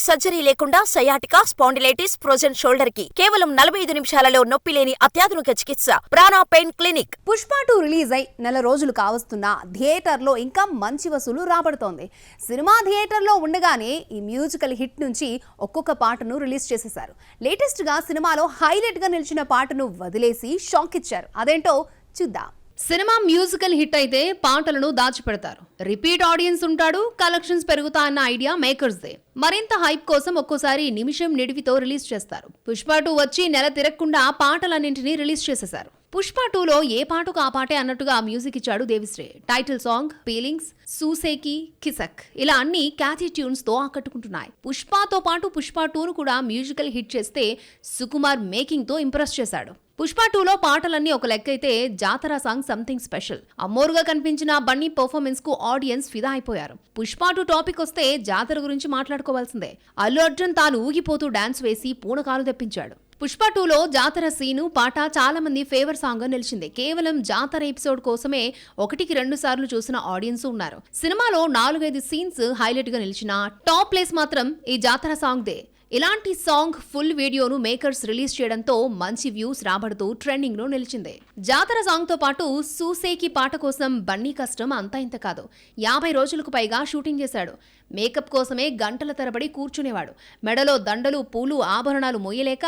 Surgery లేకుండా sciatica, spondylitis, frozen shoulder కి కేవలం 45 నిమిషాలలో నొప్పి లేని అత్యాధునిక చికిత్స ప్రాణ పెయిన్ క్లినిక్. పుష్ప 2 రిలీజ్ అయి నెల రోజులు కావస్తున్నా థియేటర్లో ఇంకా మంచి వసూలు రాబడుతోంది. సినిమా థియేటర్లో ఉండగానే ఈ మ్యూజికల్ హిట్ నుంచి ఒక్కొక్క పాటను రిలీజ్ చేసేశారు. లేటెస్ట్ గా సినిమాలో హైలైట్ గా నిలిచిన పాటను వదిలేసి షాక్ ఇచ్చారు. అదేంటో చూద్దాం. సినిమా మ్యూజికల్ హిట్ అయితే పాటలను దాచిపెడతారు. రిపీట్ ఆడియన్స్ ఉంటాడు, కలెక్షన్స్ పెరుగుతాయన్న ఐడియా మేకర్స్ దే. మరింత హైప్ కోసం ఒక్కోసారి నిమిషం నిడివితో రిలీజ్ చేస్తారు. పుష్ప 2 వచ్చి నెల తిరగకుండా పాటలన్నింటినీ రిలీజ్ చేసేశారు. పుష్ప 2లో ఏ పాటకు ఆ పాటే అన్నట్టుగా మ్యూజిక్ ఇచ్చాడు దేవిశ్రీ. టైటిల్ సాంగ్, ఫీలింగ్స్, సూసేకి, కిసక్ ఇలా అన్ని క్యాచీ ట్యూన్స్ తో ఆకట్టుకుంటున్నాయి. పుష్పతో పాటు పుష్ప 2ను కూడా మ్యూజికల్ హిట్ చేస్తే సుకుమార్ మేకింగ్ తో ఇంప్రెస్ చేశాడు. పుష్ప 2లో పాటలన్నీ ఒక లెక్కైతే జాతర సాంగ్ సంథింగ్ స్పెషల్. అమ్మోరుగా కనిపించిన బన్నీ పర్ఫార్మెన్స్ కు ఆడియన్స్ ఫిదా అయిపోయారు. పుష్ప 2 టాపిక్ వస్తే జాతర గురించి మాట్లాడుకోవాల్సిందే. అల్లు అర్జున్ తాను ఊగిపోతూ డాన్స్ వేసి పూనకాలు తెప్పించాడు. పుష్ప 2లో జాతర సీను పాట చాలా మంది ఫేవర్ సాంగ్ గా నిలిచింది. కేవలం జాతర ఎపిసోడ్ కోసమే 1-2 సార్లు చూసిన ఆడియన్స్ ఉన్నారు. సినిమాలో 4-5 సీన్స్ హైలైట్ గా నిలిచిన టాప్ ప్లేస్ మాత్రం ఈ జాతర సాంగ్ దే. ఇలాంటి సాంగ్ ఫుల్ వీడియోను మేకర్స్ రిలీజ్ చేయడంతో మంచి వ్యూస్ రాబడుతూ ట్రెండింగ్ లో నిలిచింది. జాతర సాంగ్ తో పాటు సూసేకి పాట కోసం బన్నీ కష్టం అంతా ఇంత కాదు. 50 రోజులకు పైగా షూటింగ్ చేశాడు. మేకప్ కోసమే గంటల తరబడి కూర్చునేవాడు. మెడలో దండలు, పూలు, ఆభరణాలు మోయలేక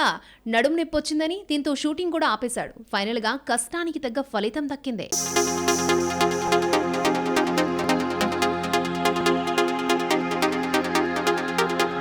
నడుము నొప్పొచ్చిందని దీంతో షూటింగ్ కూడా ఆపేశాడు. ఫైనల్ గా కష్టానికి తగ్గ ఫలితం దక్కిందే.